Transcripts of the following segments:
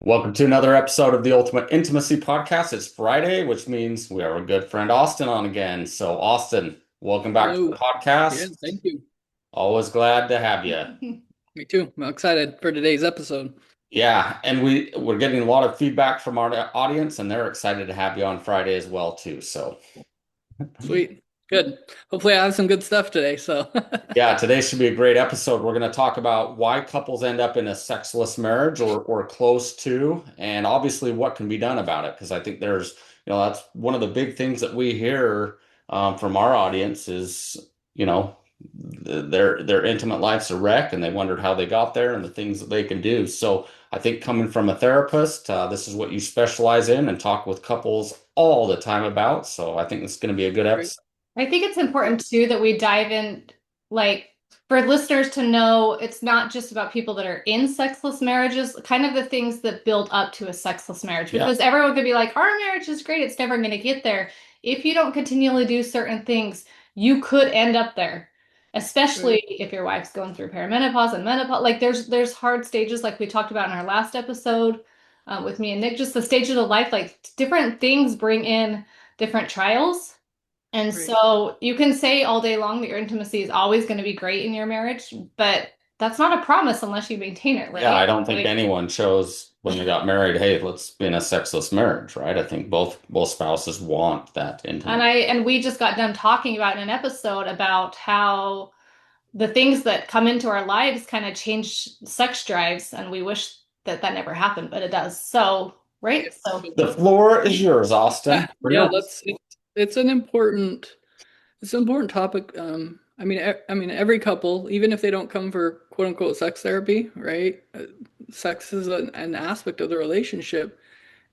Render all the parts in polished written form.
Welcome to another episode of the Ultimate Intimacy Podcast. It's Friday, which means we have our good friend Austin on again. So, Austin, welcome back to the Hello. Yeah, podcast. thank you. Always glad to have you. Me too. I'm excited for today's episode. Yeah, and we're getting a lot of feedback from our audience, and they're excited to have you on Friday as well too. So, Sweet. Good. Hopefully I have some good stuff today. So yeah, today should be a great episode. We're going to talk about why couples end up in a sexless marriage or close to, and obviously what can be done about it. Because I think that's one of the big things that we hear from our audience is, you know, their intimate life's a wreck, and they wondered how they got there and the things that they can do. So I think coming from a therapist, this is what you specialize in and talk with couples all the time about. So I think it's going to be a good great. episode. I think it's important too that we dive in, like, for listeners to know it's not just about people that are in sexless marriages, kind of the things that build up to a sexless marriage, Yeah. because everyone could be like, our marriage is great, it's never going to get there. If you don't continually do certain things, you could end up there, especially Right. if your wife's going through perimenopause and menopause. Like there's hard stages, like we talked about in our last episode with me and Nick, just the stages of life, like different things bring in different trials. And Right. so you can say all day long that your intimacy is always going to be great in your marriage, but that's not a promise unless you maintain it, Yeah, I right? don't think Like, anyone chose when they got married, hey, let's be in a sexless marriage, right? I think both spouses want that and intimate. we just got done talking about in an episode about how the things that come into our lives kind of change sex drives, and we wish that that never happened, but it does. So, right? So, The floor is yours, Austin. Bring it Yeah, on. it's an important topic. I mean, every couple, even if they don't come for quote unquote sex therapy, right? Sex is an aspect of the relationship,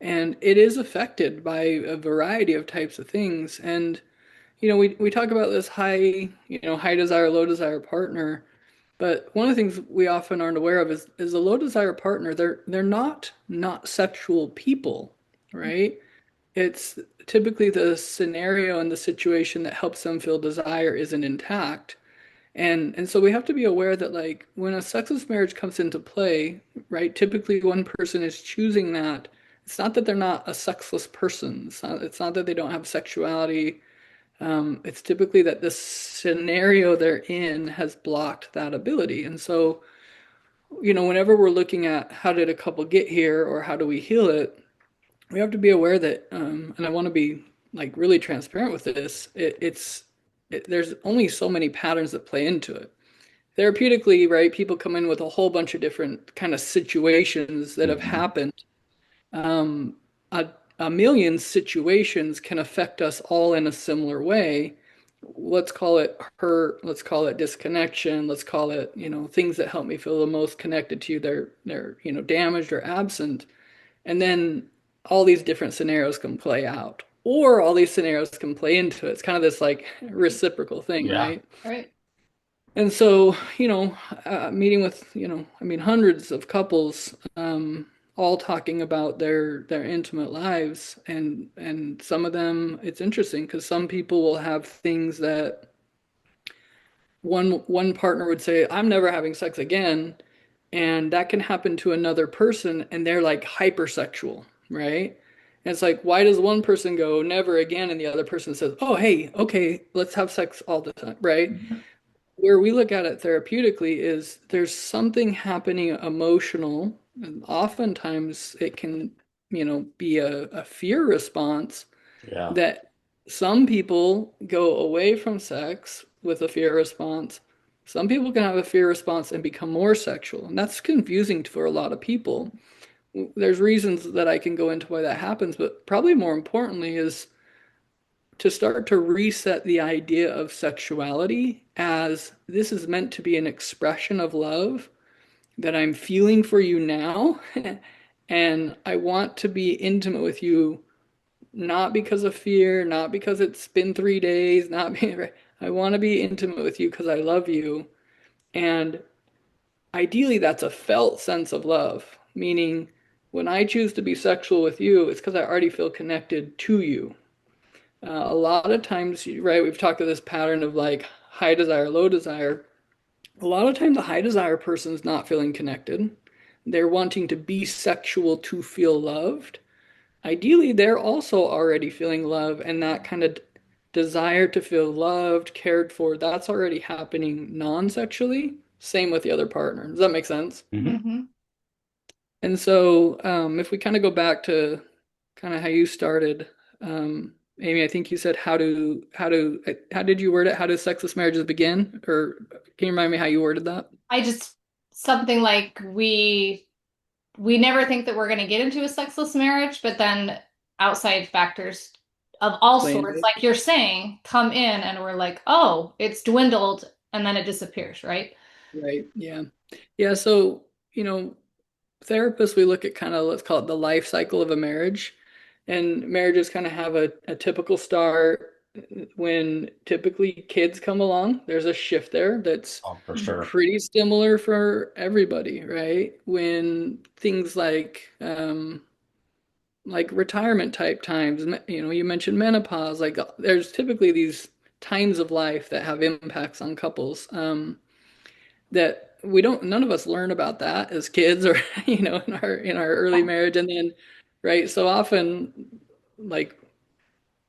and it is affected by a variety of types of things. And we talk about this high desire, low desire partner, but one of the things we often aren't aware of is the low desire partner, they're not sexual people, right? It's typically the scenario and the situation that helps them feel desire isn't intact. And so we have to be aware that, like, when a sexless marriage comes into play, right, typically one person is choosing that. It's not that they're not a sexless person. It's not that they don't have sexuality. It's typically that the scenario they're in has blocked that ability. And so, whenever we're looking at how did a couple get here or how do we heal it, we have to be aware that, and I want to be like really transparent with this. There's only so many patterns that play into it. Therapeutically, right? People come in with a whole bunch of different kind of situations that have Mhm. happened. Um, a, a million situations can affect us all in a similar way. Let's call it hurt. Let's call it disconnection. Let's call it, things that help me feel the most connected to you. They're damaged or absent. And then all these different scenarios can play out, or all these scenarios can play into it. It's kind of this like reciprocal thing, Yeah. right? right. And so, meeting with, I mean, hundreds of couples, all talking about their intimate lives, and some of them, it's interesting because some people will have things that one partner would say, "I'm never having sex again," and that can happen to another person, and they're like hypersexual, right? And it's like, why does one person go never again, and the other person says, "Oh, hey, okay, let's have sex all the time," right? Where we look at it therapeutically is there's something happening emotional, and oftentimes it can, be a fear response Yeah. that some people go away from sex with a fear response. Some people can have a fear response and become more sexual, and that's confusing for a lot of people. There's reasons that I can go into why that happens, but probably more importantly is to start to reset the idea of sexuality as this is meant to be an expression of love that I'm feeling for you now. And I want to be intimate with you, not because of fear, not because it's been 3 days, not being, I want to be intimate with you because I love you. And ideally, that's a felt sense of love, meaning when I choose to be sexual with you, it's because I already feel connected to you. A lot of times, right, we've talked about this pattern of like high desire, low desire. A lot of times, the high desire person is not feeling connected. they're wanting to be sexual to feel loved, ideally they're also already feeling love, and that kind of desire to feel loved, cared for, that's already happening non-sexually. Same with the other partner. Does that make sense? Hmm. Hmm. And so, if we kind of go back to kind of how you started, Amy, I think you said how did you word it? How do sexless marriages begin? Or can you remind me how you worded that? I just something like we never think that we're going to get into a sexless marriage, but then outside factors of all Explained sorts, it. like you're saying, come in and we're like, oh, it's dwindled and then it disappears, right? Right. Yeah. Yeah. So, therapists, we look at kind of, let's call it the life cycle of a marriage. And marriages kind of have a typical start when typically kids come along. There's a shift there that's Oh, for sure. pretty similar for everybody, right? When things like retirement type times, you mentioned menopause, like there's typically these times of life that have impacts on couples. That we don't none of us learn about that as kids or in our early marriage, and then right, so often like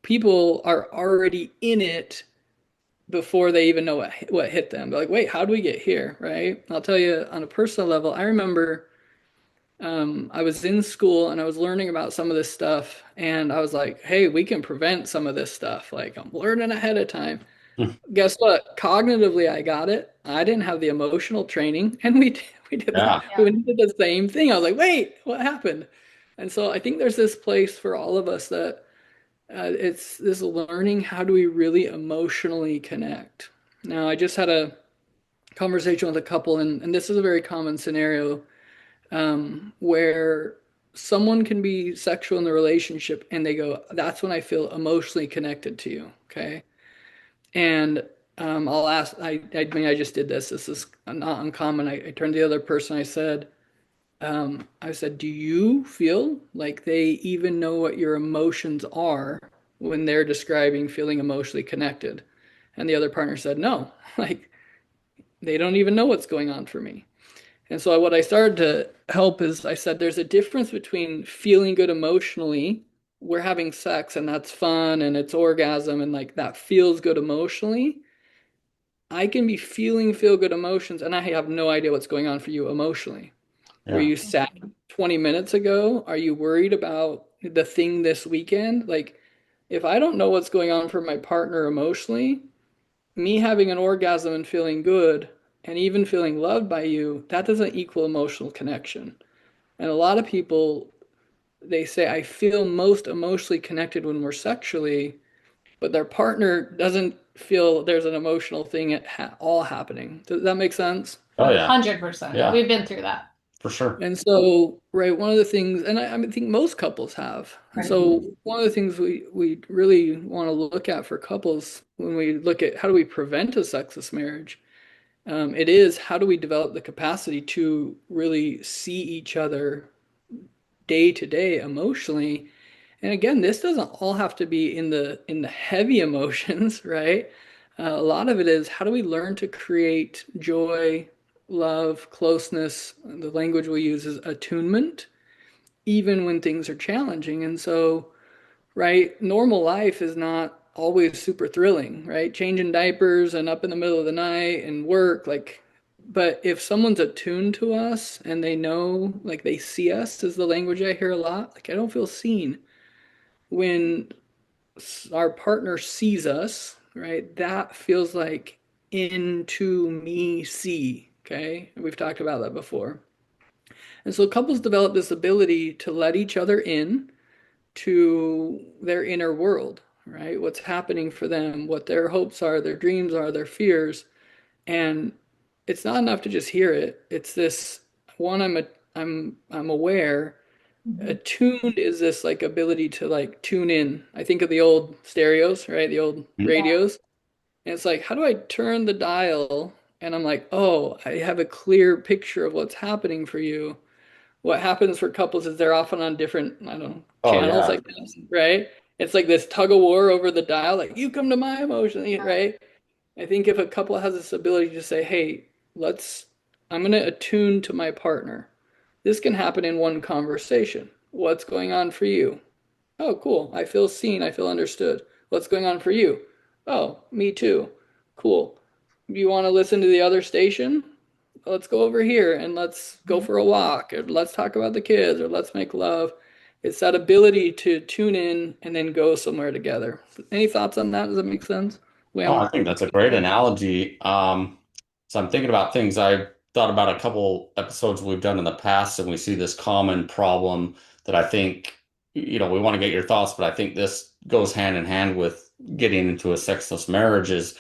people are already in it before they even know what hit them. They're like, wait, how do we get here? Right. I'll tell you on a personal level, I remember I was in school and I was learning about some of this stuff, and I was like, hey, we can prevent some of this stuff. Like, I'm learning ahead of time. Guess what? Cognitively, I got it. I didn't have the emotional training, and we did Yeah. Yeah. we did the same thing. I was like, wait, what happened? And so I think there's this place for all of us that it's this learning, how do we really emotionally connect? Now, I just had a conversation with a couple, and this is a very common scenario where someone can be sexual in the relationship, and they go, "That's when I feel emotionally connected to you." Okay. And I'll ask, I mean, I just did this. This is not uncommon. I turned to the other person. I said, do you feel like they even know what your emotions are when they're describing feeling emotionally connected? And the other partner said, no, like they don't even know what's going on for me. And so what I started to help is I said, there's a difference between feeling good emotionally. We're having sex and that's fun and it's orgasm and like that feels good emotionally. I can be feeling feel good emotions and I have no idea what's going on for you emotionally. Were Yeah. you sad 20 minutes ago? Are you worried about the thing this weekend? Like, if I don't know what's going on for my partner emotionally, me having an orgasm and feeling good and even feeling loved by you, that doesn't equal emotional connection. And a lot of people, they say, I feel most emotionally connected when we're sexually, but their partner doesn't feel there's an emotional thing all happening. Does that make sense? Oh, yeah. 100%. Yeah, We've been through that. for sure. And so, right, one of the things, and I think most couples have. And Right. so, one of the things we really want to look at for couples when we look at how do we prevent a sexless marriage, it is how do we develop the capacity to really see each other day to day emotionally. And again, this doesn't all have to be in the heavy emotions, right? A lot of it is how do we learn to create joy, love, closeness. The language we use is attunement, even when things are challenging. And so, right, normal life is not always super thrilling, right? Changing diapers and up in the middle of the night and work, like, but if someone's attuned to us and they know, like they see us, is the language I hear a lot. Like, I don't feel seen when our partner sees us, right? That feels like into me see. Okay. And we've talked about that before. And so couples develop this ability to let each other in to their inner world, right? What's happening for them, what their hopes are, their dreams are, their fears. And it's not enough to just hear it. It's this one, I'm aware. Mhm. Attuned is this like ability to like tune in. I think of the old stereos, right? The old Mm. Yeah. radios. And it's like, how do I turn the dial? And I'm like, oh, I have a clear picture of what's happening for you. What happens for couples is they're often on different, I don't know, Oh, channels yeah. like this, right? It's like this tug of war over the dial, like you come to my emotion, right? I think if a couple has this ability to say, hey, let's, I'm going to attune to my partner. This can happen in one conversation. What's going on for you? Oh, cool. I feel seen. I feel understood. What's going on for you? Oh, me too. Cool. You want to listen to the other station? Let's go over here and let's go for a walk, or let's talk about the kids, or let's make love. It's that ability to tune in and then go somewhere together. Any thoughts on that? Does that make sense? Oh, I Wham? think that's a great analogy. So I'm thinking about things I thought about a couple episodes we've done in the past, and we see this common problem that I think, we want to get your thoughts, but I think this goes hand in hand with getting into a sexless marriage is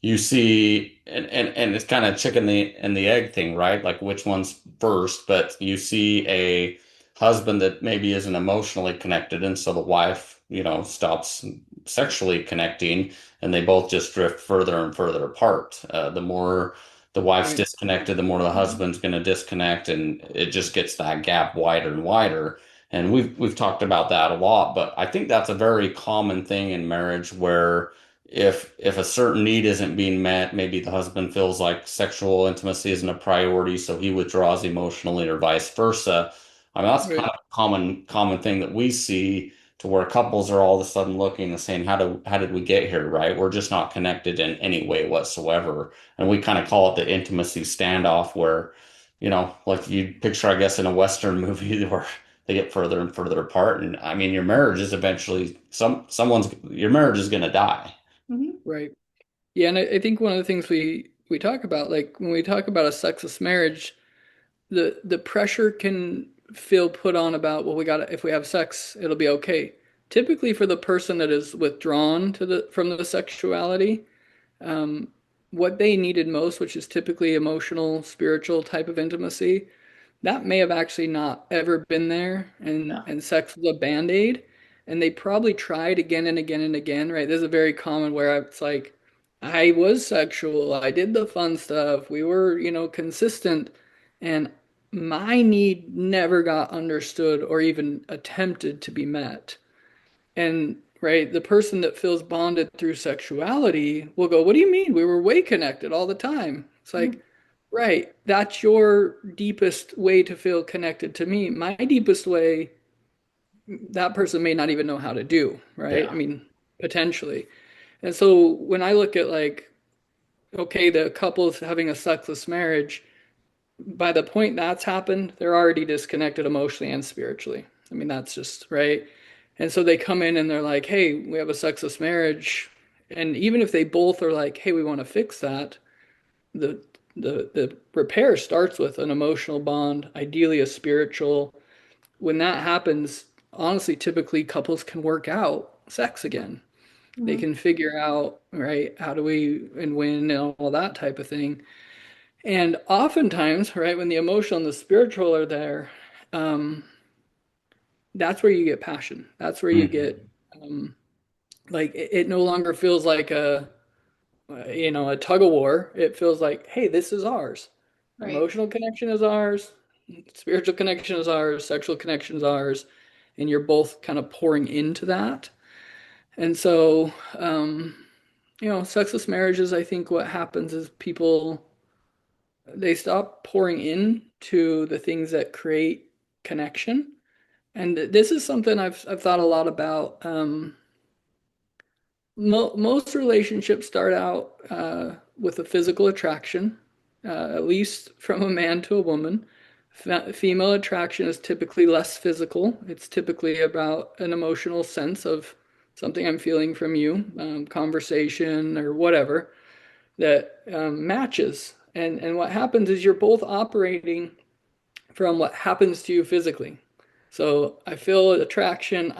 you see, and it's kind of chicken and the egg thing, right? Like which one's first, but you see a husband that maybe isn't emotionally connected, and so the wife, stops sexually connecting, and they both just drift further and further apart. The more the wife's Right. disconnected, the more the husband's going to disconnect, and it just gets that gap wider and wider. And we've talked about that a lot, but I think that's a very common thing in marriage where if a certain need isn't being met, maybe the husband feels like sexual intimacy isn't a priority, so he withdraws emotionally or vice versa. I mean, that's kind Right. of a common thing that we see to where couples are all of a sudden looking and saying, how did we get here, right? We're just not connected in any way whatsoever. And we kind of call it the intimacy standoff where, like you picture, I guess, in a Western movie where they get further and further apart. And I mean, your marriage is eventually your marriage is going to die. Mhm. Right. Yeah, and I think one of the things we talk about, like when we talk about a sexless marriage, the pressure can feel put on about, well, we got to, if we have sex, it'll be okay. Typically for the person that is withdrawn to the from the sexuality, um, what they needed most, which is typically emotional, spiritual type of intimacy, that may have actually not ever been there, Yeah. and sex was a band-aid, and they probably tried again and again and again, right? This is a very common where it's like, I was sexual, I did the fun stuff, we were, consistent, and my need never got understood or even attempted to be met. And right, the person that feels bonded through sexuality will go, "What do you mean? We were way connected all the time." It's like, Mhm. right, that's your deepest way to feel connected to me. My deepest way, that person may not even know how to do, right? I Yeah. mean, potentially. And so when I look at like, okay, the couple's having a sexless marriage, by the point that's happened, they're already disconnected emotionally and spiritually. I mean, that's just right. And so they come in and they're like, hey, we have a sexless marriage. And even if they both are like, hey, we want to fix that, the the repair starts with an emotional bond, ideally a spiritual. When that happens, honestly, typically couples can work out sex again. They Mhm. can figure out, right, how do we and when and all that type of thing. And oftentimes, right, when the emotional and the spiritual are there, um, that's where you get passion. That's where you get Mhm. um, like it no longer feels like a tug of war. It feels like, hey, this is ours. Right. Emotional connection is ours. Spiritual connection is ours. Sexual connection is ours. And you're both kind of pouring into that. And so, sexless marriages, I think what happens is people they stop pouring into the things that create connection. And this is something I've thought a lot about. Most relationships start out with a physical attraction, at least from a man to a woman. Female attraction is typically less physical. It's typically about an emotional sense of something I'm feeling from you, conversation or whatever that matches. And what happens is you're both operating from what happens to you physically. So I feel attraction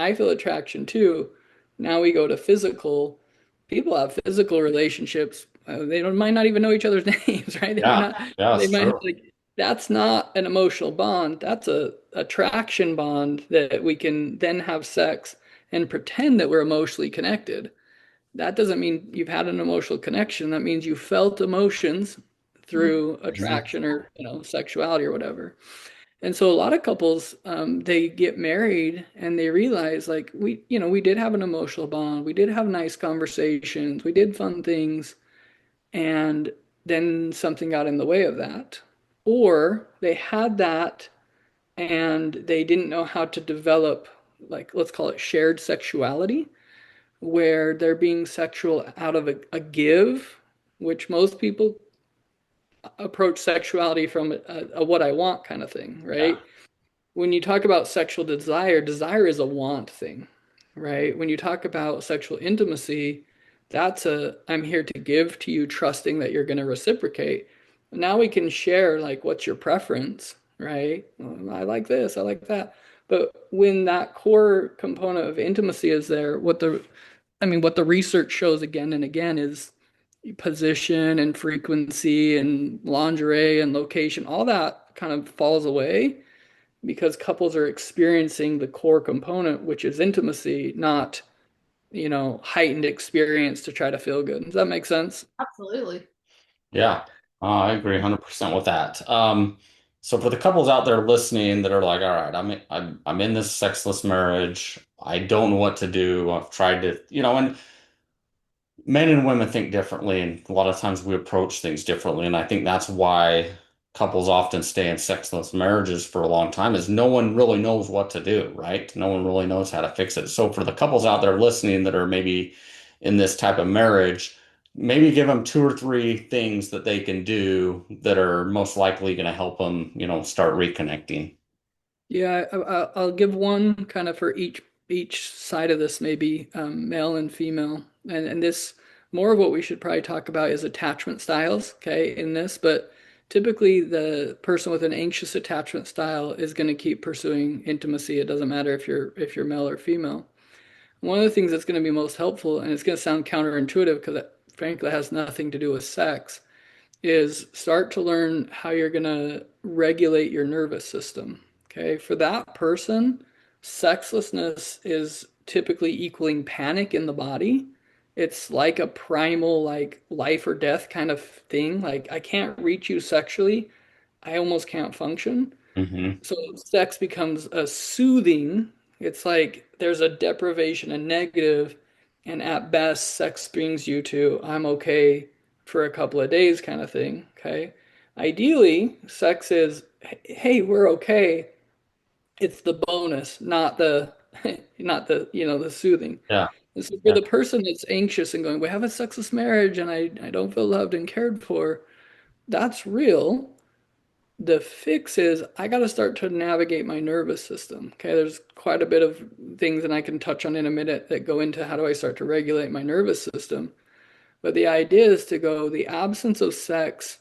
too. Now we go to physical. People have physical relationships. They don't might not even know each other's names, right? Yeah. Yeah, They it's might true. like that's not an emotional bond. That's a attraction bond that we can then have sex and pretend that we're emotionally connected. That doesn't mean you've had an emotional connection. That means you felt emotions Mhm. through Mhm. attraction or sexuality or whatever. And so a lot of couples, they get married and they realize like we did have an emotional bond, we did have nice conversations, we did fun things, and then something got in the way of that. Or they had that and they didn't know how to develop, like, let's call it shared sexuality, where they're being sexual out of a give, which most people approach sexuality from a what I want kind of thing, Yeah. right? When you talk about sexual desire, desire is a want thing, right? When you talk about sexual intimacy, that's a I'm here to give to you, trusting that you're going to reciprocate. Now we can share, like, what's your preference, right? I like this, I like that. But when that core component of intimacy is there, what the research shows again and again is position and frequency and lingerie and location, all that kind of falls away because couples are experiencing the core component, which is intimacy, not, heightened experience to try to feel good. Does that make sense? Absolutely. Yeah, I agree 100% with that. So for the couples out there listening that are like, all right, I'm in this sexless marriage. I don't know what to do. I've tried to, and men and women think differently, and a lot of times we approach things differently. And I think that's why couples often stay in sexless marriages for a long time, is no one really knows what to do, right? No one really knows how to fix it. So for the couples out there listening that are maybe in this type of marriage, maybe give them two or three things that they can do that are most likely going to help them, start reconnecting. Yeah, I'll give one kind of for each side of this, maybe male and female, and this more of what we should probably talk about is attachment styles, okay, in this. But typically, the person with an anxious attachment style is going to keep pursuing intimacy. It doesn't matter if you're male or female. One of the things that's going to be most helpful, and it's going to sound counterintuitive because it frankly has nothing to do with sex, is start to learn how you're going to regulate your nervous system. Okay. For that person, sexlessness is typically equaling panic in the body. It's like a primal, like life or death kind of thing. Like, I can't reach you sexually, I almost can't function. Hmm. So sex becomes a soothing. It's like there's a deprivation, a negative, and at best, sex brings you to I'm okay for a couple of days kind of thing. Okay. Ideally, sex is, hey, we're okay. It's the bonus, not the not the soothing. Yeah. And so for Yeah. the person that's anxious and going, we have a sexless marriage and I don't feel loved and cared for, that's real. The fix is I got to start to navigate my nervous system. Okay, there's quite a bit of things, and I can touch on in a minute, that go into how do I start to regulate my nervous system. But the idea is to go, the absence of sex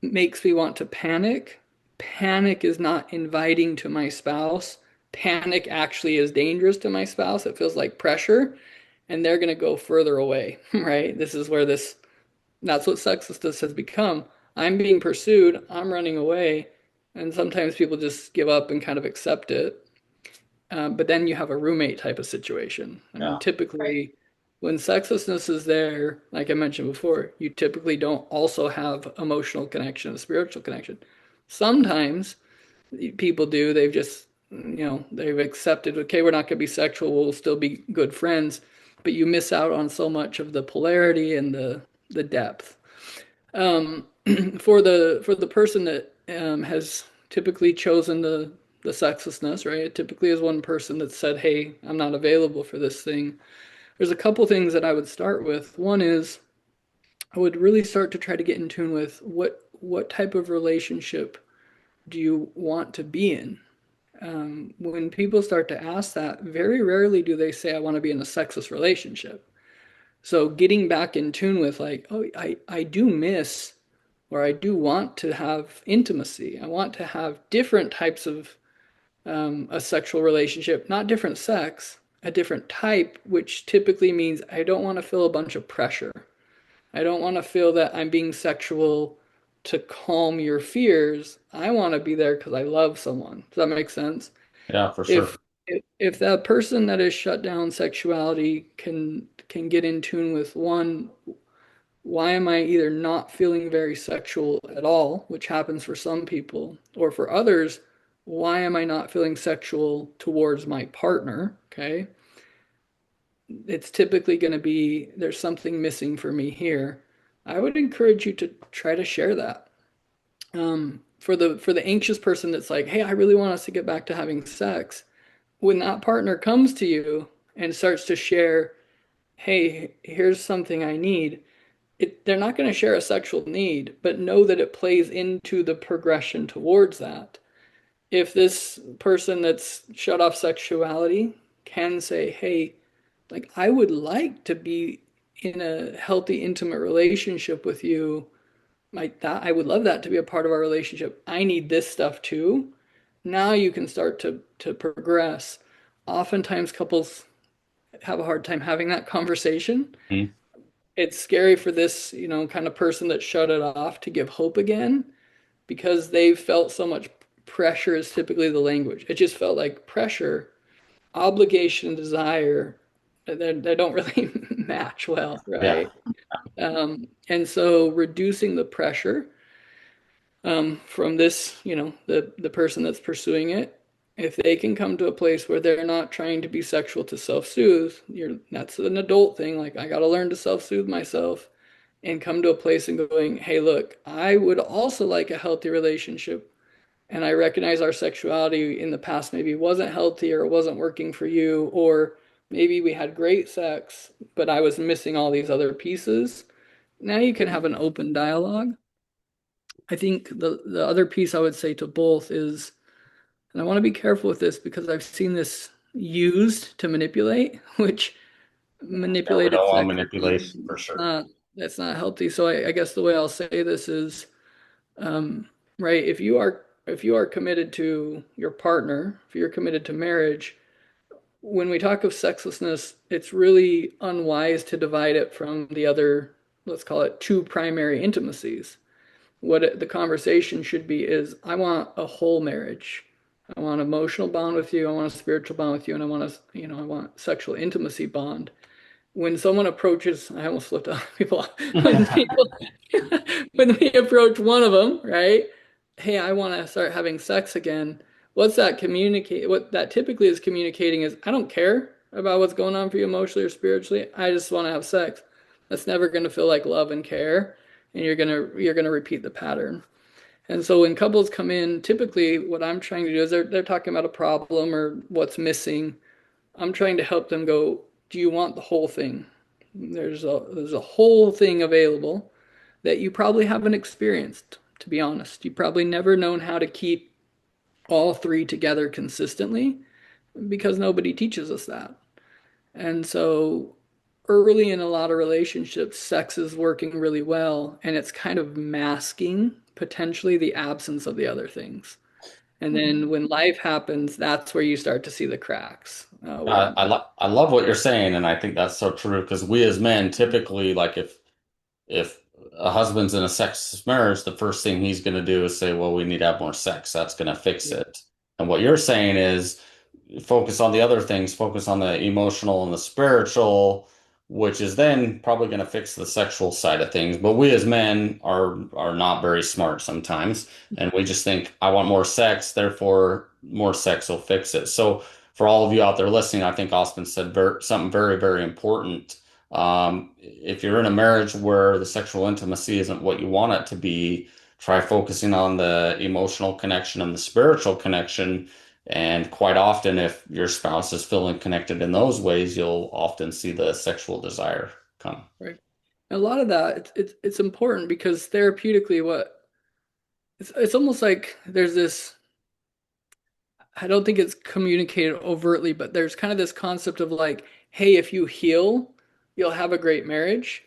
makes me want to panic. Panic is not inviting to my spouse. Panic actually is dangerous to my spouse. It feels like pressure, and they're going to go further away, right? This is where that's what sexist has become. I'm being pursued, I'm running away, and sometimes people just give up and kind of accept it. But then you have a roommate type of situation. I mean, Yeah. Right. typically, when sexlessness is there, like I mentioned before, you typically don't also have emotional connection, a spiritual connection. Sometimes people do. They've just, they've accepted, okay, we're not going to be sexual, we'll still be good friends, but you miss out on so much of the polarity and the depth. Um, for the person that has typically chosen the sexlessness, right? It typically is one person that said, "Hey, I'm not available for this thing." There's a couple things that I would start with. One is I would really start to try to get in tune with what type of relationship do you want to be in. When people start to ask that, very rarely do they say, "I want to be in a sexless relationship." So getting back in tune with, like, oh, I do miss, or I do want to have intimacy. I want to have different types of a sexual relationship, not different sex, a different type, which typically means I don't want to feel a bunch of pressure. I don't want to feel that I'm being sexual to calm your fears. I want to be there because I love someone. Does that make sense? Yeah, for sure. If that person that is shut down sexuality can get in tune with, one, why am I either not feeling very sexual at all, which happens for some people, or for others, why am I not feeling sexual towards my partner? Okay. It's typically going to be there's something missing for me here. I would encourage you to try to share that. for the anxious person that's like, hey, I really want us to get back to having sex. When that partner comes to you and starts to share, hey, here's something I need, they're not going to share a sexual need, but know that it plays into the progression towards that. If this person that's shut off sexuality can say, hey, like I would like to be in a healthy, intimate relationship with you, like that, I would love that to be a part of our relationship. I need this stuff too. Now you can start to progress. Oftentimes couples have a hard time having that conversation. Mhm. It's scary for this, kind of person that shut it off to give hope again because they've felt so much pressure is typically the language. It just felt like pressure, obligation, desire, they don't really match well, Yeah. right? And so reducing the pressure from this, the person that's pursuing it, if they can come to a place where they're not trying to be sexual to self-soothe, that's an adult thing. Like I got to learn to self-soothe myself and come to a place and going, hey, look, I would also like a healthy relationship. And I recognize our sexuality in the past maybe wasn't healthy or wasn't working for you, or maybe we had great sex, but I was missing all these other pieces. Now you can have an open dialogue. I think the other piece I would say to both is, and I want to be careful with this because I've seen this used to manipulate, which Yeah, we manipulated don't want sex manipulation for is sure. not that's not healthy. So I guess the way I'll say this is, right, if you are committed to your partner, if you're committed to marriage, when we talk of sexlessness, it's really unwise to divide it from the other, let's call it two primary intimacies. The conversation should be is I want a whole marriage. I want an emotional bond with you. I want a spiritual bond with you, and I want sexual intimacy bond. When someone approaches, I almost flipped off people. When people, when we approach one of them, right? Hey, I want to start having sex again. What's that communicate? What that typically is communicating is I don't care about what's going on for you emotionally or spiritually. I just want to have sex. That's never going to feel like love and care, and you're gonna repeat the pattern. And so when couples come in, typically what I'm trying to do is they're talking about a problem or what's missing. I'm trying to help them go, do you want the whole thing? There's a whole thing available that you probably haven't experienced, to be honest. You've probably never known how to keep all three together consistently because nobody teaches us that. And so early in a lot of relationships, sex is working really well and it's kind of masking potentially the absence of the other things. And then when life happens, that's where you start to see the cracks. I love what you're saying, and I think that's so true because we as men typically, like if a husband's in a sexless marriage, the first thing he's going to do is say, well, we need to have more sex. That's going to fix Yeah, it. And what you're saying is focus on the other things, focus on the emotional and the spiritual, which is then probably going to fix the sexual side of things. But we as men are not very smart sometimes, and we just think, I want more sex, therefore more sex will fix it. So for all of you out there listening, I think Austin said something very, very important. If you're in a marriage where the sexual intimacy isn't what you want it to be, try focusing on the emotional connection and the spiritual connection. And quite often, if your spouse is feeling connected in those ways, you'll often see the sexual desire come. right. And a lot of that, it's important because therapeutically, it's almost like there's this. I don't think it's communicated overtly, but there's kind of this concept of like, hey, if you heal, you'll have a great marriage.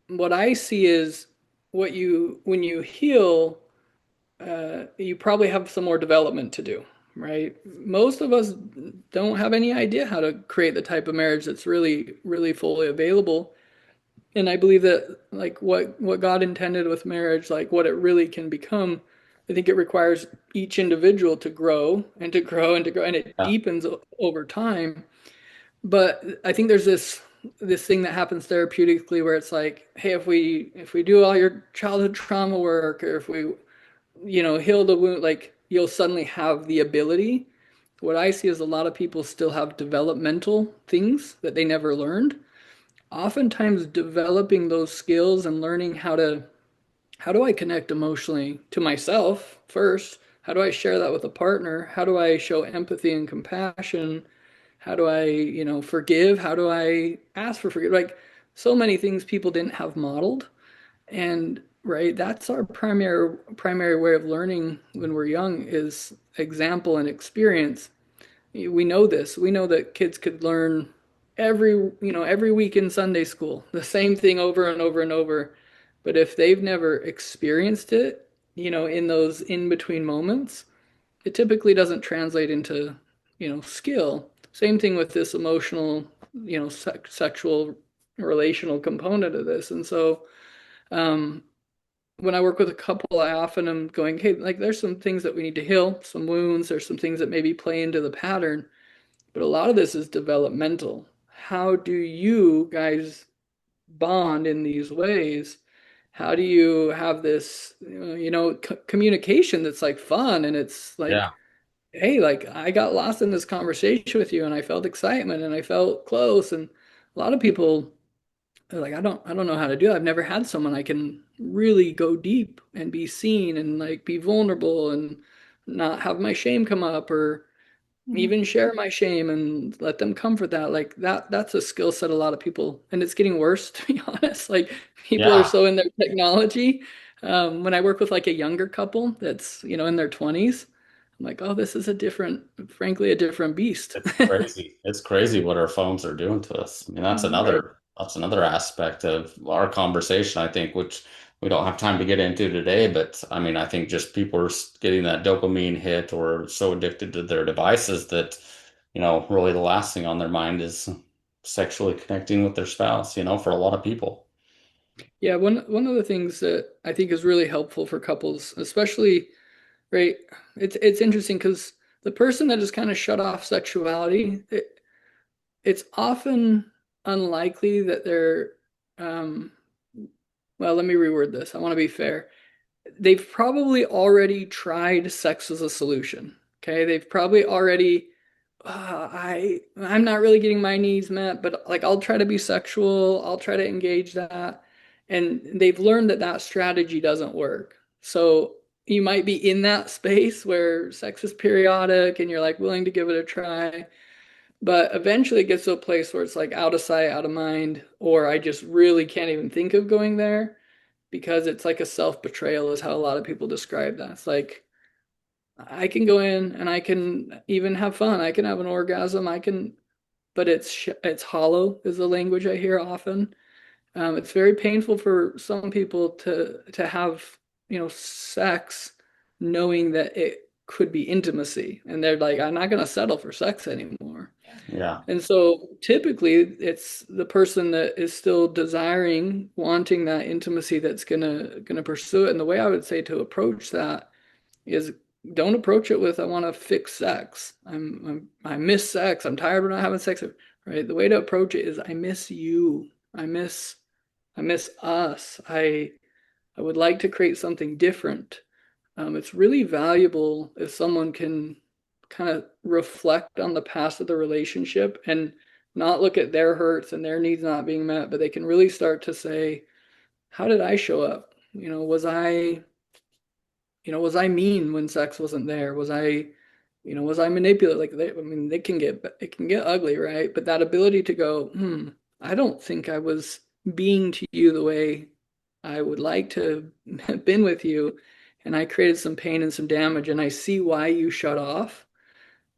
What I see is when you heal, you probably have some more development to do, right? Most of us don't have any idea how to create the type of marriage that's really, really fully available. And I believe that like what God intended with marriage, like what it really can become, I think it requires each individual to grow and to grow and to grow, and it Yeah. deepens over time. But I think there's this thing that happens therapeutically where it's like, hey, if we do all your childhood trauma work, or if we heal the wound, like you'll suddenly have the ability. What I see is a lot of people still have developmental things that they never learned. Oftentimes, developing those skills and learning how to how do I connect emotionally to myself first? How do I share that with a partner? How do I show empathy and compassion? How do I, forgive? How do I ask for forgiveness? Like so many things people didn't have modeled. And right, that's our primary way of learning when we're young is example and experience. We know this. We know that kids could learn every week in Sunday school, the same thing over and over and over. But if they've never experienced it, in those in between moments, it typically doesn't translate into, skill. Same thing with this emotional, sexual relational component of this. And so, um, when I work with a couple, I often am going, hey, like there's some things that we need to heal, some wounds, there's some things that maybe play into the pattern, but a lot of this is developmental. How do you guys bond in these ways? How do you have this, communication that's like fun and it's like, Yeah. hey, like I got lost in this conversation with you and I felt excitement and I felt close. And a lot of people are like, I don't know how to do that. I've never had someone I can really go deep and be seen and like be vulnerable and not have my shame come up or Mhm. even share my shame and let them comfort that. Like that's a skill set a lot of people, and it's getting worse to be honest. Like people are Yeah. so in their technology. When I work with like a younger couple that's, in their 20s, I'm like, oh, this is frankly, a different beast. It's crazy. It's crazy what our phones are doing to us. I mean, Right. that's another aspect of our conversation, I think, which we don't have time to get into today. But I mean, I think just people are getting that dopamine hit or so addicted to their devices that, really the last thing on their mind is sexually connecting with their spouse, for a lot of people. Yeah, one of the things that I think is really helpful for couples, especially, right, it's interesting because the person that is kind of shut off sexuality, it's often unlikely that they're um well, let me reword this. I want to be fair. They've probably already tried sex as a solution. Okay? They've probably already I'm not really getting my needs met, but like I'll try to be sexual, I'll try to engage that. And they've learned that that strategy doesn't work. So you might be in that space where sex is periodic and you're like willing to give it a try. But eventually it gets to a place where it's like out of sight, out of mind, or I just really can't even think of going there because it's like a self-betrayal, is how a lot of people describe that. It's like I can go in and I can even have fun. I can have an orgasm. But it's hollow is the language I hear often. It's very painful for some people to have, sex knowing that it could be intimacy, and they're like, I'm not going to settle for sex anymore. Yeah. And so typically it's the person that is still desiring, wanting that intimacy that's gonna pursue it. And the way I would say to approach that is don't approach it with I want to fix sex. I miss sex. I'm tired of not having sex. Right? The way to approach it is I miss you. I miss us. I would like to create something different. It's really valuable if someone can kind of reflect on the past of the relationship and not look at their hurts and their needs not being met, but they can really start to say, how did I show up? Was I mean when sex wasn't there? Was I manipulative? Like I mean, it can get ugly, right? But that ability to go, I don't think I was being to you the way I would like to have been with you, and I created some pain and some damage, and I see why you shut off.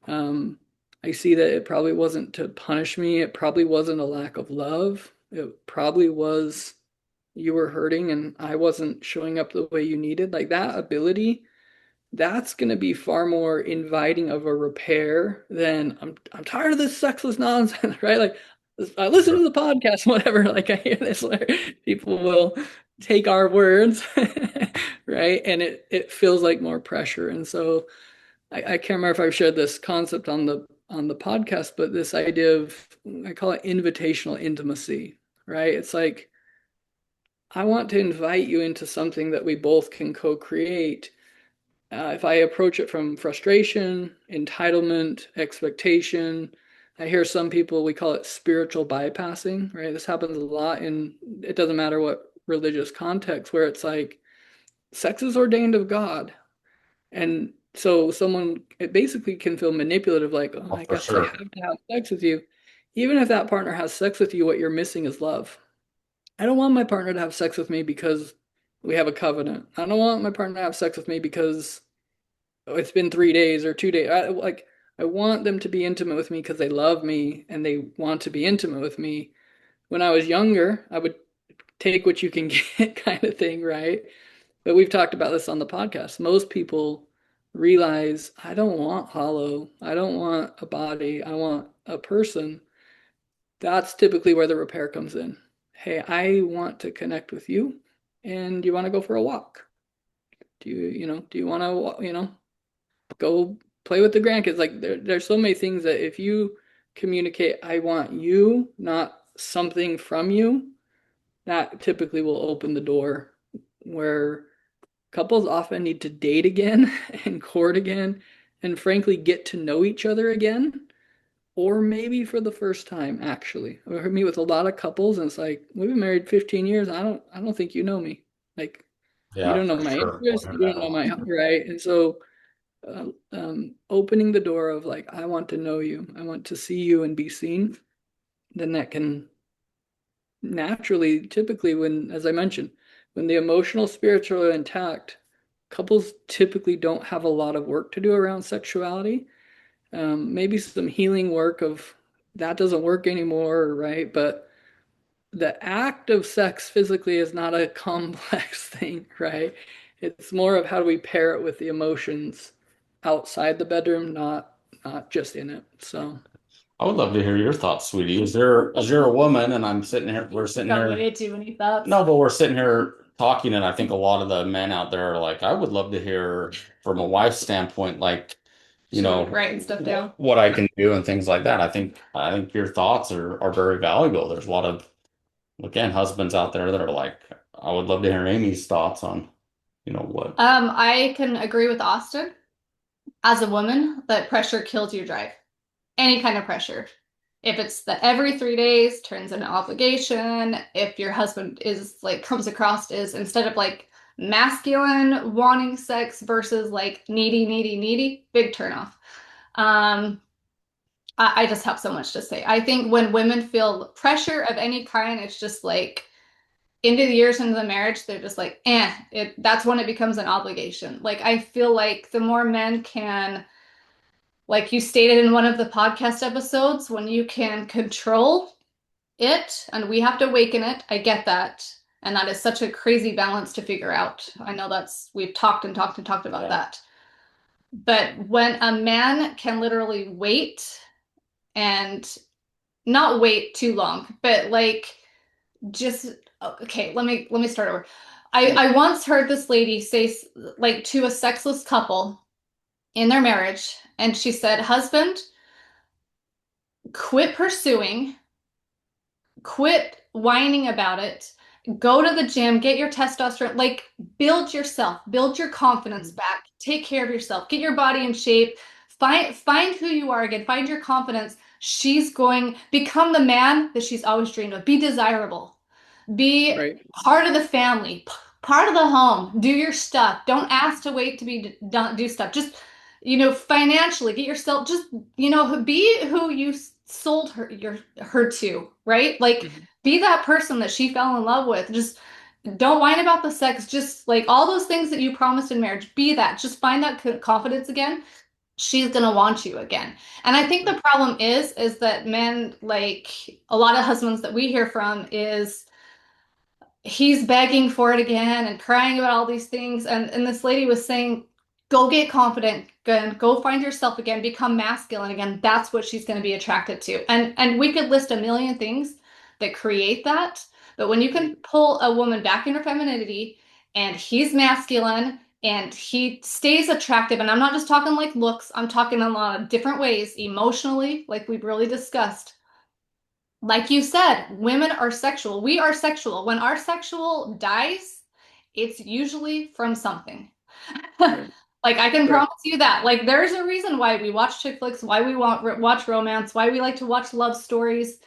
Um, I see that it probably wasn't to punish me. It probably wasn't a lack of love. It probably was you were hurting and I wasn't showing up the way you needed. Like that ability, that's going to be far more inviting of a repair than I'm tired of this sexless nonsense, right? Like I listen to the podcast, whatever. Like I hear this where people will take our words, right? And it feels like more pressure. And so I can't remember if I've shared this concept on the podcast, but this idea of I call it invitational intimacy, right? It's like I want to invite you into something that we both can co-create. If I approach it from frustration, entitlement, expectation, I hear some people, we call it spiritual bypassing, right? This happens a lot it doesn't matter what religious context, where it's like, sex is ordained of God. And so someone it basically can feel manipulative, like, oh, Oh, I for guess I sure. have to have sex with you. Even if that partner has sex with you, what you're missing is love. I don't want my partner to have sex with me because we have a covenant. I don't want my partner to have sex with me because it's been 3 days or 2 days. I want them to be intimate with me because they love me and they want to be intimate with me. When I was younger, I would take what you can get kind of thing, right? But we've talked about this on the podcast. Most people realize I don't want hollow. I don't want a body. I want a person. That's typically where the repair comes in. Hey, I want to connect with you, and you want to go for a walk. Do you want to, go play with the grandkids? Like there's so many things that if you communicate, I want you, not something from you, that typically will open the door where couples often need to date again and court again and frankly get to know each other again. Or maybe for the first time, actually. I meet with a lot of couples and it's like, we've been married 15 years. I don't think you know me. Like, you Yeah, don't know for my sure. I interests, hear you that don't a know lot. my right. And so opening the door of like, I want to know you, I want to see you and be seen, then that can naturally, typically, when, as I mentioned, when the emotional, spiritual are intact, couples typically don't have a lot of work to do around sexuality. Maybe some healing work of that doesn't work anymore, right? But the act of sex physically is not a complex thing, right? It's more of how do we pair it with the emotions outside the bedroom, not just in it. So I would love to hear your thoughts, sweetie. As you're a woman and I'm sitting here, we're sitting Got here. way too many thoughts. No, but we're sitting here talking, and I think a lot of the men out there are like, I would love to hear from a wife's standpoint, like, you Should be know, writing stuff down. what I can do and things like that. I think your thoughts are very valuable. There's a lot of, again, husbands out there that are like, I would love to hear Amy's thoughts on, what. I can agree with Austin. As a woman, that pressure kills your drive. Any kind of pressure. If it's the every 3 days turns into obligation, if your husband is like comes across as instead of like masculine wanting sex versus like needy, needy, needy, big turnoff. Um, I just have so much to say. I think when women feel pressure of any kind, it's just like into the years into the marriage, they're just like, that's when it becomes an obligation. Like I feel like the more men can, like you stated in one of the podcast episodes, when you can control it and we have to awaken it, I get that. And that is such a crazy balance to figure out. I know we've talked and talked and talked about Yeah. that. But when a man can literally wait and not wait too long, but like just okay, let me start over. I once heard this lady say like to a sexless couple in their marriage, and she said, "Husband, quit pursuing, quit whining about it, go to the gym, get your testosterone, like build yourself, build your confidence back, take care of yourself, get your body in shape, find who you are again, find your confidence. She's going become the man that she's always dreamed of. Be desirable. Be right. part of the family, part of the home. Do your stuff. Don't ask to wait to be done. Do stuff. Just financially get yourself. Just be who you sold her to, right? Like Mhm. be that person that she fell in love with. Just don't whine about the sex. Just like all those things that you promised in marriage. Be that. Just find that confidence again. She's gonna want you again. And I think the problem is that men, like a lot of husbands that we hear from, is he's begging for it again and crying about all these things. And this lady was saying, go get confident, go find yourself again, become masculine again. That's what she's going to be attracted to. And we could list a million things that create that. But when you can pull a woman back in her femininity and he's masculine and he stays attractive, and I'm not just talking like looks, I'm talking a lot of different ways, emotionally, like we've really discussed. Like you said, women are sexual. We are sexual. When our sexual dies, it's usually from something. Right. Like I can Right. promise you that. Like there's a reason why we watch chick flicks, why we watch romance, why we like to watch love stories.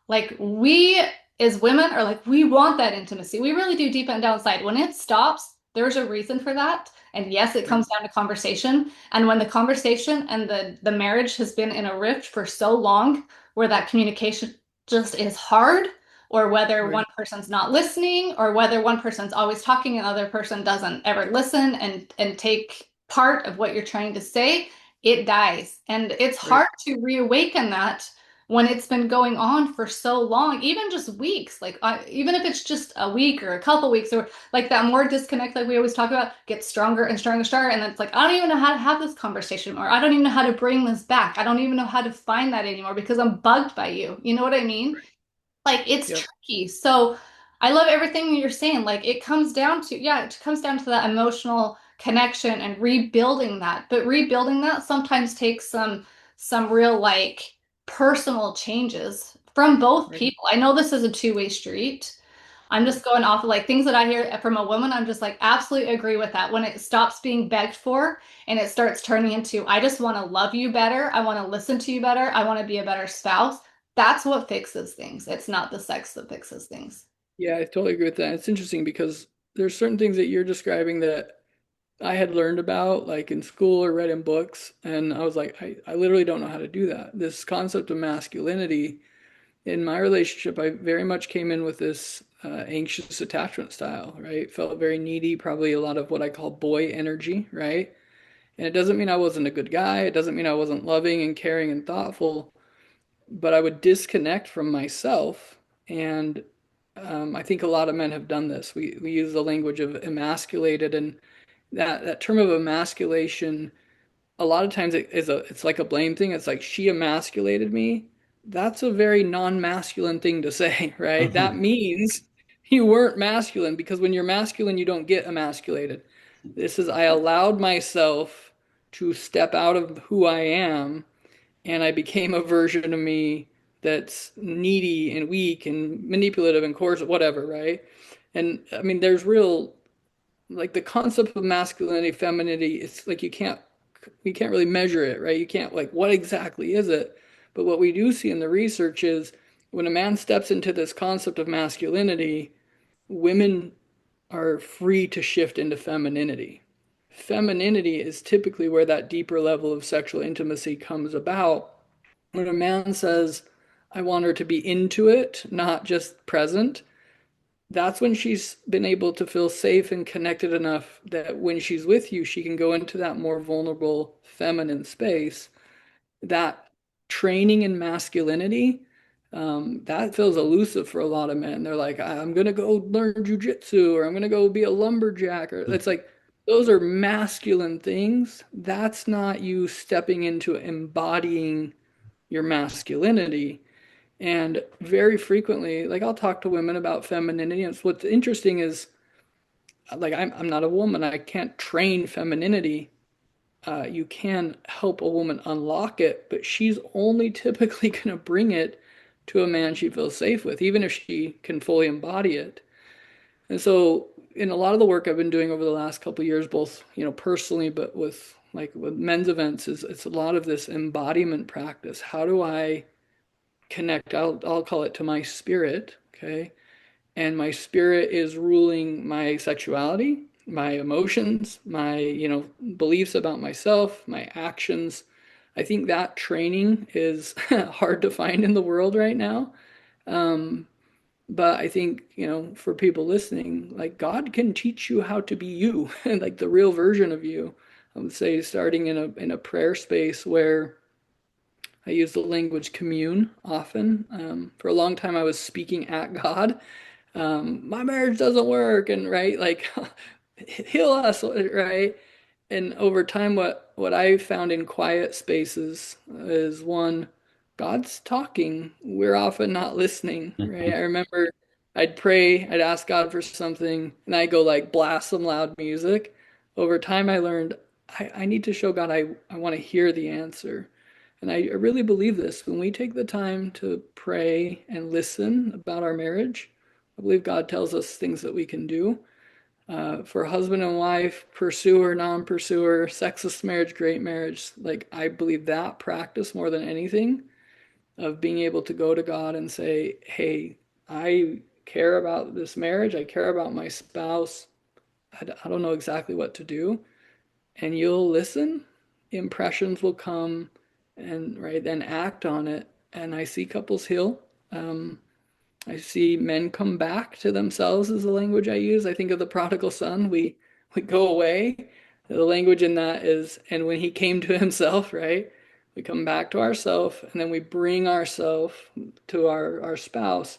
Like we as women are like we want that intimacy. We really do deep and down inside. When it stops, there's a reason for that. And yes, it comes down to conversation. And when the conversation and the marriage has been in a rift for so long, where that communication just is hard, or whether Right. one person's not listening, or whether one person's always talking and the other person doesn't ever listen and take part of what you're trying to say, it dies. And it's Right. hard to reawaken that when it's been going on for so long, even just weeks, like even if it's just a week or a couple weeks, or like that more disconnect, like we always talk about, gets stronger and stronger and stronger. And then it's like, I don't even know how to have this conversation, or I don't even know how to bring this back. I don't even know how to find that anymore because I'm bugged by you. You know what I mean? Right. Like it's Yep. tricky. So I love everything you're saying. Like it comes down to, yeah, it comes down to that emotional connection and rebuilding that. But rebuilding that sometimes takes some real like personal changes from both Right. people. I know this is a two-way street. I'm Right. just going off of like things that I hear from a woman. I'm just like absolutely agree with that. When it stops being begged for and it starts turning into, I just want to love you better. I want to listen to you better. I want to be a better spouse. That's what fixes things. It's not the sex that fixes things. Yeah, I totally agree with that. It's interesting because there's certain things that you're describing that I had learned about like in school or read in books, and I was like, I literally don't know how to do that. This concept of masculinity in my relationship, I very much came in with this anxious attachment style, right? Felt very needy, probably a lot of what I call boy energy, right? And it doesn't mean I wasn't a good guy. It doesn't mean I wasn't loving and caring and thoughtful, but I would disconnect from myself. And I think a lot of men have done this. We use the language of emasculated, and that term of emasculation, a lot of times it's like a blame thing. It's like she emasculated me. That's a very non-masculine thing to say, right? That means you weren't masculine, because when you're masculine, you don't get emasculated. This is I allowed myself to step out of who I am, and I became a version of me that's needy and weak and manipulative and coercive, whatever, right? And I mean, there's real like the concept of masculinity, femininity. It's like you can't really measure it, right? You can't like what exactly is it? But what we do see in the research is when a man steps into this concept of masculinity, women are free to shift into femininity. Femininity is typically where that deeper level of sexual intimacy comes about. When a man says, I want her to be into it, not just present, that's when she's been able to feel safe and connected enough that when she's with you, she can go into that more vulnerable feminine space. That training in masculinity, that feels elusive for a lot of men. They're like, I'm gonna go learn jujitsu, or I'm gonna go be a lumberjack, or it's like those are masculine things. That's not you stepping into embodying your masculinity. And very frequently, like I'll talk to women about femininity. And what's interesting is like I'm not a woman. I can't train femininity. You can help a woman unlock it, but she's only typically going to bring it to a man she feels safe with, even if she can fully embody it. And so, in a lot of the work I've been doing over the last couple of years, both personally, but with men's events, is it's a lot of this embodiment practice. How do I connect? I'll call it to my spirit, okay? And my spirit is ruling my sexuality, my emotions, my, beliefs about myself, my actions. I think that training is hard to find in the world right now. Um, but I think, for people listening, like God can teach you how to be you and like the real version of you. I would say starting in a prayer space where I use the language commune often. For a long time, I was speaking at God. My marriage doesn't work, and right, like heal us, right? And over time, what I found in quiet spaces is one, God's talking. We're often not listening, right? I remember I'd pray, I'd ask God for something, and I go like blast some loud music. Over time, I learned I need to show God I want to hear the answer. And I really believe this. When we take the time to pray and listen about our marriage, I believe God tells us things that we can do. For husband and wife, pursuer, non-pursuer, sexless marriage, great marriage, like I believe that practice more than anything of being able to go to God and say, hey, I care about this marriage. I care about my spouse. I don't know exactly what to do. And you'll listen, impressions will come and right then act on it. And I see couples heal. Um, I see men come back to themselves is the language I use. I think of the prodigal son. We go away. The language in that is, and when he came to himself, right? We come back to ourself and then we bring ourself to our spouse.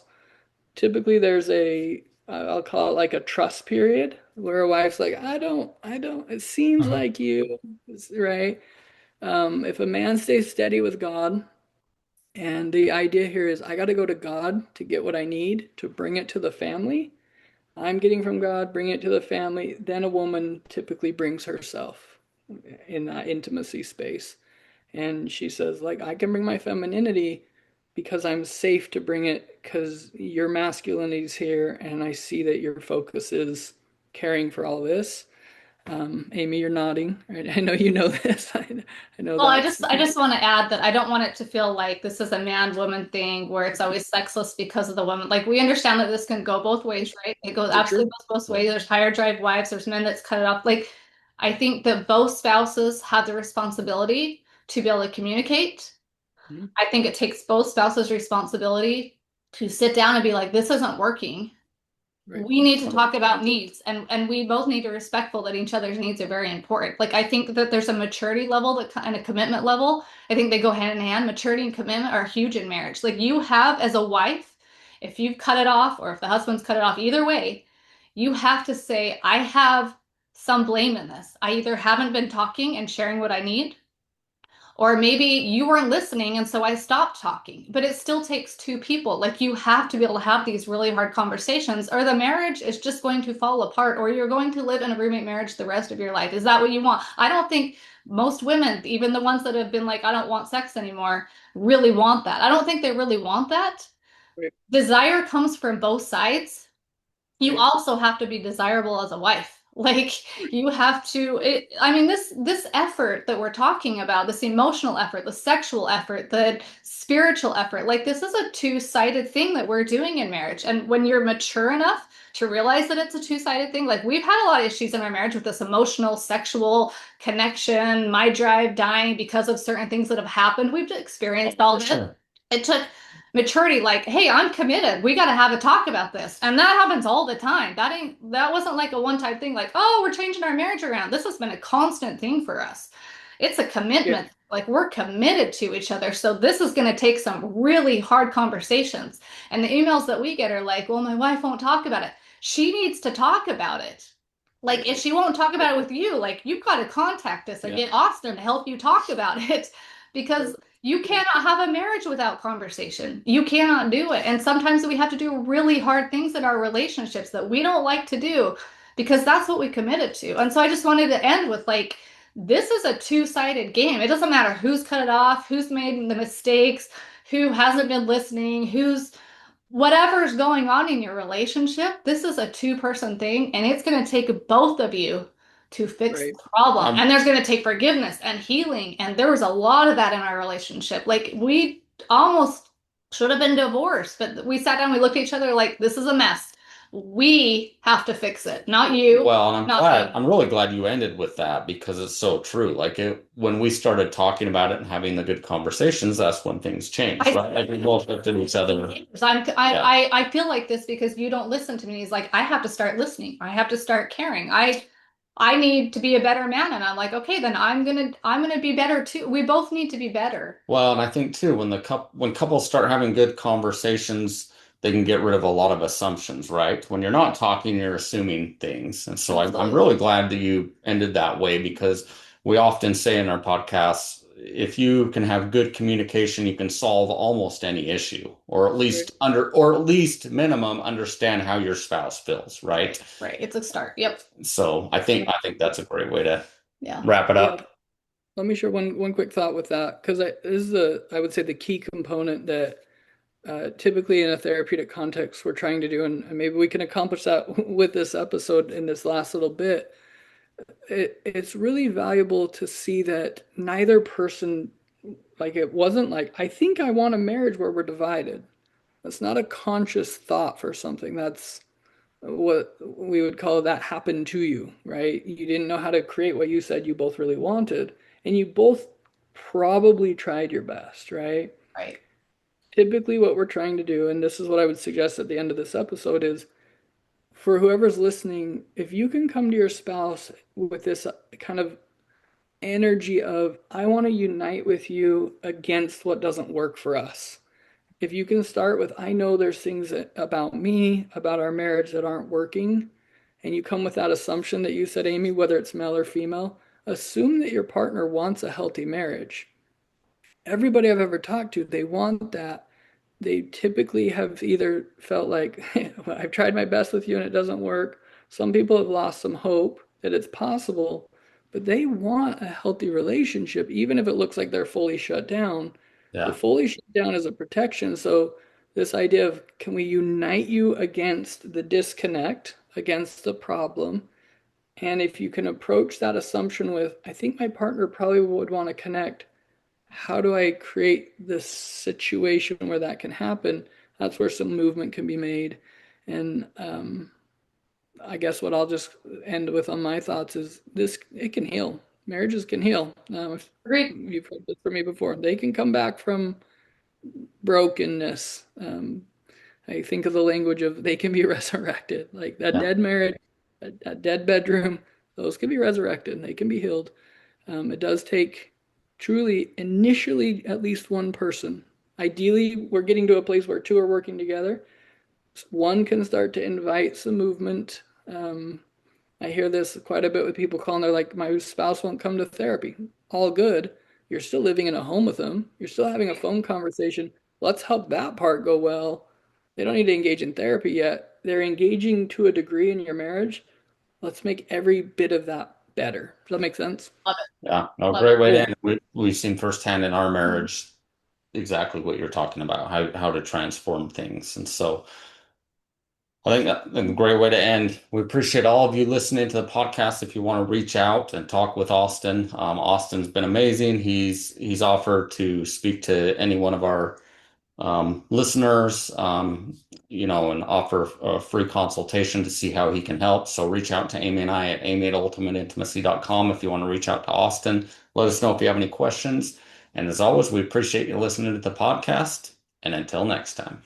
Typically there's a I'll call it like a trust period where a wife's like, I don't, it seems Mhm. like you, right? If a man stays steady with God, and the idea here is I got to go to God to get what I need to bring it to the family. I'm getting from God, bring it to the family. Then a woman typically brings herself in that intimacy space. And she says, like, I can bring my femininity because I'm safe to bring it because your masculinity's here. And I see that your focus is caring for all this. Amy, you're nodding, right? I know you know this. I know Well, that's I just want to add that I don't want it to feel like this is a man-woman thing where it's always sexless because of the woman. Like we understand that this can go both ways, right? It goes for sure. absolutely both ways. There's higher drive wives, there's men that's cut it off. Like I think that both spouses have the responsibility to be able to communicate. Mhm. I think it takes both spouses' responsibility to sit down and be like, this isn't working. Right. We need to talk about needs, and we both need to be respectful that each other's needs are very important. Like I think that there's a maturity level that and a commitment level. I think they go hand in hand. Maturity and commitment are huge in marriage. Like you have as a wife, if you've cut it off or if the husband's cut it off, either way, you have to say, I have some blame in this. I either haven't been talking and sharing what I need, or maybe you weren't listening and so I stopped talking. But it still takes two people. Like you have to be able to have these really hard conversations, or the marriage is just going to fall apart, or you're going to live in a roommate marriage the rest of your life. Is that what you want? I don't think most women, even the ones that have been like, I don't want sex anymore, really want that. I don't think they really want that. Right. Desire comes from both sides. You Right. also have to be desirable as a wife. Like you have to I mean this effort that we're talking about, this emotional effort, the sexual effort, the spiritual effort, like this is a two-sided thing that we're doing in marriage. And when you're mature enough to realize that it's a two-sided thing, like we've had a lot of issues in our marriage with this emotional sexual connection, my drive dying because of certain things that have happened. We've experienced all of it. It took maturity, like, hey, I'm committed, we got to have a talk about this. And that happens all the time. That wasn't like a one-time thing, like, oh, we're changing our marriage around. This has been a constant thing for us. It's a Yeah. commitment. Like we're committed to each other, so this is going to take some really hard conversations. And the emails that we get are like, well, my wife won't talk about it. She needs to talk about it. Like if she won't talk about it with you, like you've got to contact us and Yeah. get Austin to help you talk about it because you cannot have a marriage without conversation. You cannot do it. And sometimes we have to do really hard things in our relationships that we don't like to do because that's what we committed to. And so I just wanted to end with like, this is a two-sided game. It doesn't matter who's cut it off, who's made the mistakes, who hasn't been listening, who's whatever's going on in your relationship. This is a two-person thing, and it's going to take both of you to fix Right. the problem. Um, And there's going to take forgiveness and healing. And there was a lot of that in our relationship. Like we almost should have been divorced, but we sat down, we looked at each other like, this is a mess. We have to fix it, not you, Well, and not me. I'm really glad you ended with that because it's so true. When we started talking about it and having the good conversations, that's when things changed, I right? Like we both looked at each other. So Yeah. I feel like this because you don't listen to me. He's like, I have to start listening. I have to start caring. I need to be a better man. And I'm like, okay, then I'm gonna be better too. We both need to be better. Well, and I think too, when couples start having good conversations, they can get rid of a lot of assumptions, right? When you're not talking, you're assuming things. And so I'm Absolutely. really glad that you ended that way because we often say in our podcasts, if you can have good communication, you can solve almost any issue, Right. or at least minimum understand how your spouse feels, right? Right. It's a start. Yep. So I think that's a great way to Yeah. wrap it Yeah. up. Let me share one quick thought with that because this is the I would say the key component that typically in a therapeutic context we're trying to do, and maybe we can accomplish that with this episode in this last little bit. It's really valuable to see that neither person, like it wasn't like, I think I want a marriage where we're divided. That's not a conscious thought for something. what we would call that happened to you, right? You didn't know how to create what you said you both really wanted, and you both probably tried your best, right? Right. Typically, what we're trying to do, and this is what I would suggest at the end of this episode, is for whoever's listening, if you can come to your spouse with this kind of energy of, I want to unite with you against what doesn't work for us. If you can start with, I know there's things about me, about our marriage that aren't working, and you come with that assumption that you said, Amy, whether it's male or female, assume that your partner wants a healthy marriage. Everybody I've ever talked to, they want that. They typically have either felt like, I've tried my best with you and it doesn't work. Some people have lost some hope that it's possible, but they want a healthy relationship, even if it looks like they're fully shut down. The Yeah. fully shut down is a protection. So, this idea of can we unite you against the disconnect, against the problem? And if you can approach that assumption with, I think my partner probably would want to connect, how do I create this situation where that can happen? That's where some movement can be made. And I guess what I'll just end with on my thoughts is this, it can heal. Marriages can heal. If Agreed. you've heard this from me before, they can come back from brokenness. I think of the language of they can be resurrected. Like that Yeah. dead marriage, a dead bedroom, those can be resurrected and they can be healed. It does take truly initially at least one person. Ideally, we're getting to a place where two are working together. One can start to invite some movement. I hear this quite a bit with people calling. They're like, my spouse won't come to therapy. All good. You're still living in a home with them. You're still having a phone conversation. Let's help that part go well. They don't need to engage in therapy yet. They're engaging to a degree in your marriage. Let's make every bit of that better. Does that make sense? Love Yeah. it. No, Love it. great way to Cool. end. We've seen firsthand in our marriage exactly what you're talking about, how to transform things. And so I think that's a great way to end. We appreciate all of you listening to the podcast. If you want to reach out and talk with Austin, Austin's been amazing. He's offered to speak to any one of our listeners, and offer a free consultation to see how he can help. So reach out to Amy and I at amy@ultimateintimacy.com if you want to reach out to Austin. Let us know if you have any questions. And as always, we appreciate you listening to the podcast. And until next time.